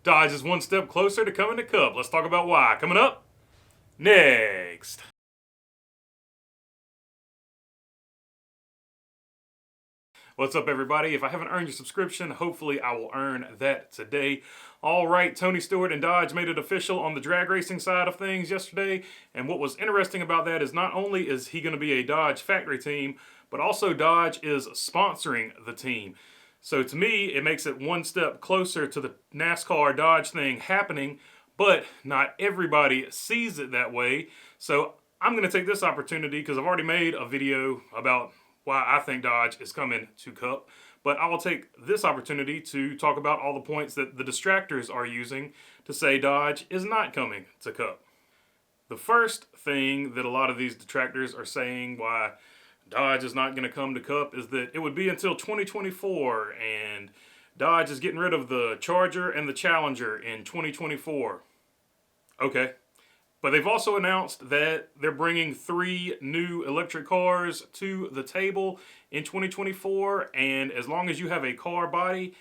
Dodge is one step closer to coming to Cup. Let's talk about why. Coming up next. What's up, everybody? If I haven't earned your subscription, hopefully I will earn that today. All right, Tony Stewart and Dodge made it official on the drag racing side of things yesterday. And what was interesting about that is not only is he going to be a Dodge factory team, but also Dodge is sponsoring the team. So to me, it makes it one step closer to the NASCAR Dodge thing happening, but not everybody sees it that way. So I'm going to take this opportunity, because I've already made a video about why I think Dodge is coming to Cup, but I will take this opportunity to talk about all the points that the distractors are using to say Dodge is not coming to Cup. The first thing that a lot of these detractors are saying why Dodge is not going to come to Cup is that it would be until 2024, and Dodge is getting rid of the Charger and the Challenger in 2024. Okay. But they've also announced that they're bringing 3 new electric cars to the table in 2024, and as long as you have a car body,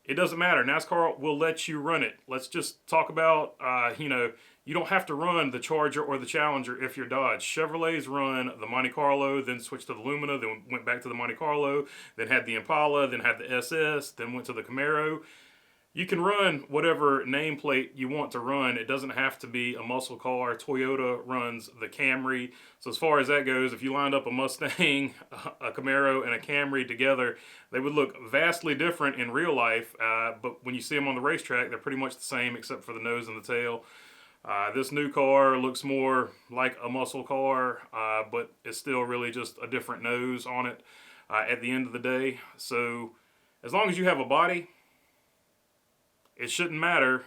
it doesn't matter. NASCAR will let you run it. Let's just talk about, you don't have to run the Charger or the Challenger if you're Dodge. Chevrolets run the Monte Carlo, then switched to the Lumina, then went back to the Monte Carlo, then had the Impala, then had the SS, then went to the Camaro. You can run whatever nameplate you want to run. It doesn't have to be a muscle car. Toyota runs the Camry. So as far as that goes, if you lined up a Mustang, a Camaro, and a Camry together, they would look vastly different in real life. But when you see them on the racetrack, they're pretty much the same except for the nose and the tail. This new car looks more like a muscle car, but it's still really just a different nose on it at the end of the day. So as long as you have a body, it shouldn't matter,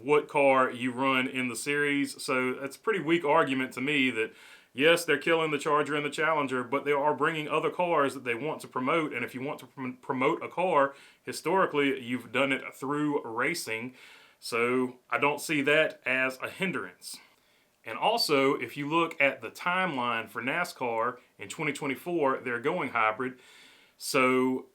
what car you run in the series. So that's a pretty weak argument to me that, yes, they're killing the Charger and the Challenger, but they are bringing other cars that they want to promote. And if you want to promote a car, historically, you've done it through racing. So I don't see that as a hindrance. And also, if you look at the timeline for NASCAR in 2024, they're going hybrid. So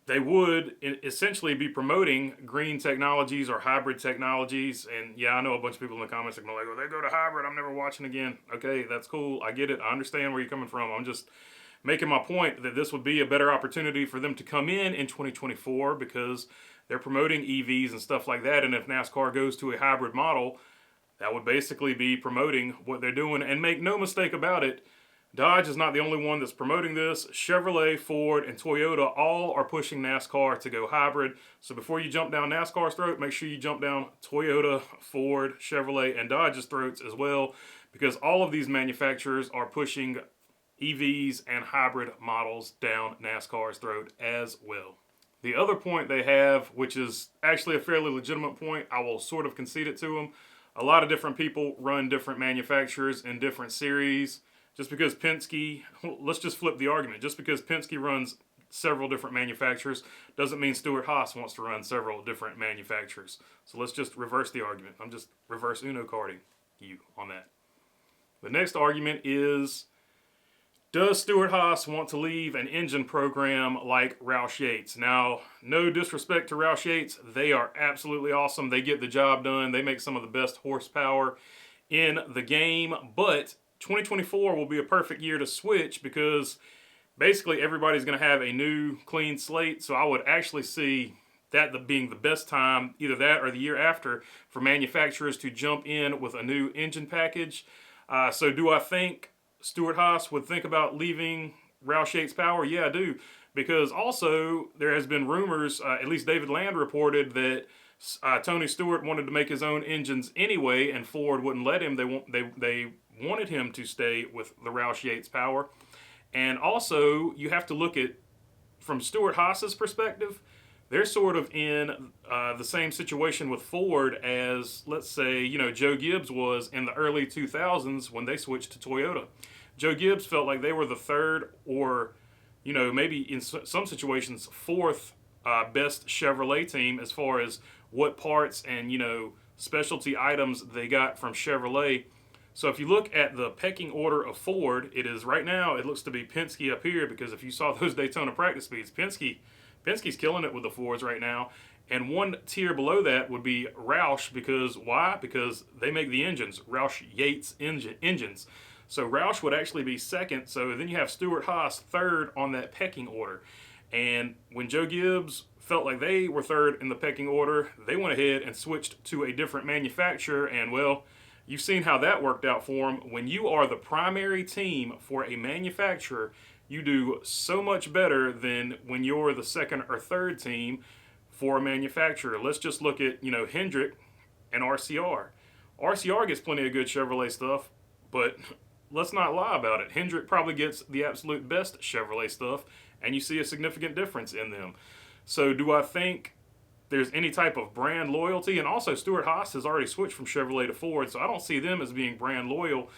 they would essentially be promoting green technologies or hybrid technologies. And yeah, I know a bunch of people in the comments are going to be like, well, they go to hybrid, I'm never watching again. Okay, that's cool. I get it. I understand where you're coming from. I'm just making my point that this would be a better opportunity for them to come in 2024, because they're promoting EVs and stuff like that. And if NASCAR goes to a hybrid model, that would basically be promoting what they're doing. And make no mistake about it, Dodge is not the only one that's promoting this. Chevrolet, Ford, and Toyota all are pushing NASCAR to go hybrid. So before you jump down NASCAR's throat, make sure you jump down Toyota, Ford, Chevrolet, and Dodge's throats as well, because all of these manufacturers are pushing EVs and hybrid models down NASCAR's throat as well. The other point they have, which is actually a fairly legitimate point, I will sort of concede it to them. A lot of different people run different manufacturers in different series. Just because Penske, let's just flip the argument. Just because Penske runs several different manufacturers doesn't mean Stewart-Haas wants to run several different manufacturers. So let's just reverse the argument. I'm just reverse Uno carding you on that. The next argument is, does Stewart-Haas want to leave an engine program like Roush Yates? Now, no disrespect to Roush Yates. They are absolutely awesome. They get the job done. They make some of the best horsepower in the game, but 2024 will be a perfect year to switch, because basically everybody's going to have a new clean slate. So I would actually see that being the best time, either that or the year after, for manufacturers to jump in with a new engine package. So do I think Stewart-Haas would think about leaving Roush Yates Power? Yeah, I do. Because also there has been rumors, at least David Land reported, that Tony Stewart wanted to make his own engines anyway, and Ford wouldn't let him. They wanted him to stay with the Roush Yates Power. And also, you have to look at, from Stewart-Haas's perspective, they're sort of in the same situation with Ford as, let's say, Joe Gibbs was in the early 2000s when they switched to Toyota. Joe Gibbs felt like they were the third, or maybe in some situations fourth best Chevrolet team as far as what parts and specialty items they got from Chevrolet. So if you look at the pecking order of Ford, it is right now, it looks to be Penske up here, because if you saw those Daytona practice speeds, Penske's killing it with the Fords right now. And one tier below that would be Roush, because why? Because they make the engines, Roush Yates engines. So Roush would actually be second. So then you have Stewart-Haas third on that pecking order. And when Joe Gibbs felt like they were third in the pecking order, they went ahead and switched to a different manufacturer. And well, you've seen how that worked out for them. When you are the primary team for a manufacturer, you do so much better than when you're the second or third team for a manufacturer. Let's just look at, Hendrick and RCR. RCR gets plenty of good Chevrolet stuff, but let's not lie about it. Hendrick probably gets the absolute best Chevrolet stuff, and you see a significant difference in them. So do I think there's any type of brand loyalty? And also, Stewart-Haas has already switched from Chevrolet to Ford, so I don't see them as being brand loyal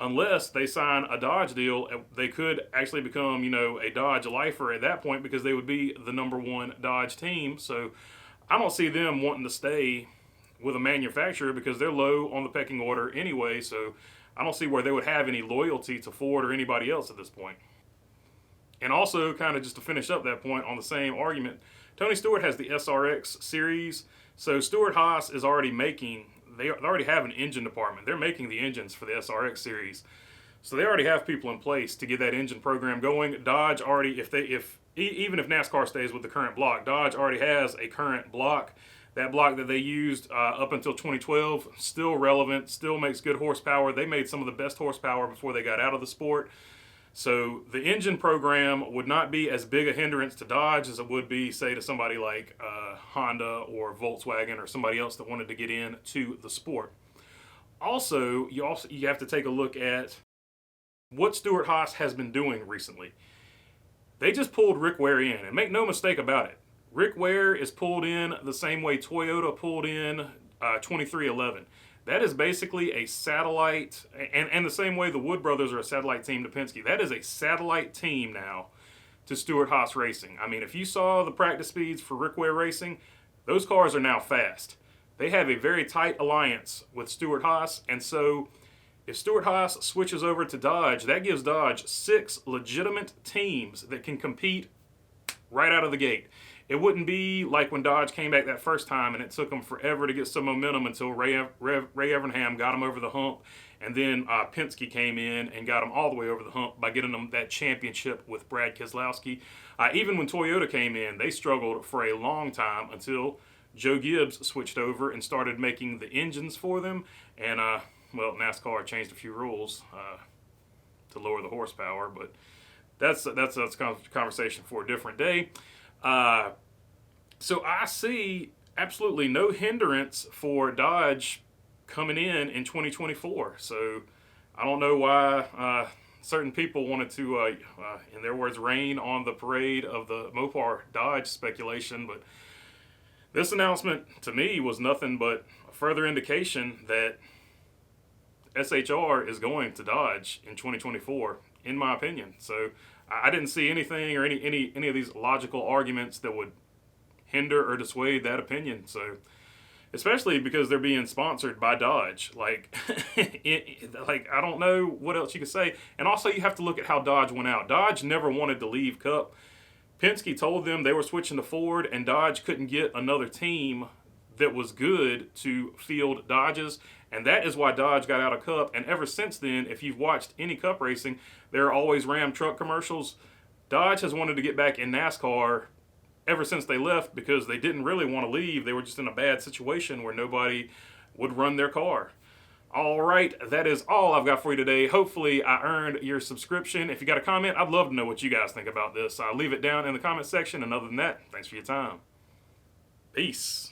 unless they sign a Dodge deal. They could actually become, a Dodge lifer at that point, because they would be the number one Dodge team. So I don't see them wanting to stay with a manufacturer because they're low on the pecking order anyway. So I don't see where they would have any loyalty to Ford or anybody else at this point. And also, kind of just to finish up that point on the same argument, Tony Stewart has the SRX series. So Stewart-Haas is already making, they already have an engine department. They're making the engines for the SRX series. So they already have people in place to get that engine program going. Dodge already, even if NASCAR stays with the current block, Dodge already has a current block. That block that they used up until 2012, still relevant, still makes good horsepower. They made some of the best horsepower before they got out of the sport. So the engine program would not be as big a hindrance to Dodge as it would be, say, to somebody like Honda or Volkswagen or somebody else that wanted to get into the sport. Also, you have to take a look at what Stewart-Haas has been doing recently. They just pulled Rick Ware in, and make no mistake about it, Rick Ware is pulled in the same way Toyota pulled in 2311. That is basically a satellite, and the same way the Wood brothers are a satellite team to Penske. That is a satellite team now to Stewart-Haas Racing. I mean, if you saw the practice speeds for Rick Ware Racing, those cars are now fast. They have a very tight alliance with Stewart-Haas, and so if Stewart-Haas switches over to Dodge, that gives Dodge 6 legitimate teams that can compete right out of the gate. It wouldn't be like when Dodge came back that first time and it took them forever to get some momentum until Ray Evernham got them over the hump, and then Penske came in and got them all the way over the hump by getting them that championship with Brad Keselowski. Even when Toyota came in, they struggled for a long time until Joe Gibbs switched over and started making the engines for them. And, NASCAR changed a few rules to lower the horsepower, but that's a conversation for a different day. So I see absolutely no hindrance for Dodge coming in 2024. So I don't know why certain people wanted to, in their words, rain on the parade of the Mopar Dodge speculation. But this announcement to me was nothing but a further indication that SHR is going to Dodge in 2024, in my opinion. So I didn't see anything or any of these logical arguments that would hinder or dissuade that opinion. So, especially because they're being sponsored by Dodge. Like, I don't know what else you could say. And also, you have to look at how Dodge went out. Dodge never wanted to leave Cup. Penske told them they were switching to Ford, and Dodge couldn't get another team that was good to field Dodges, and that is why Dodge got out of Cup. And ever since then, if you've watched any Cup racing, there are always Ram truck commercials. Dodge has wanted to get back in NASCAR ever since they left because they didn't really want to leave. They were just in a bad situation where nobody would run their car. All right, that is all I've got for you today. Hopefully I earned your subscription. If you got a comment, I'd love to know what you guys think about this. Leave it down in the comment section. And other than that, thanks for your time. Peace.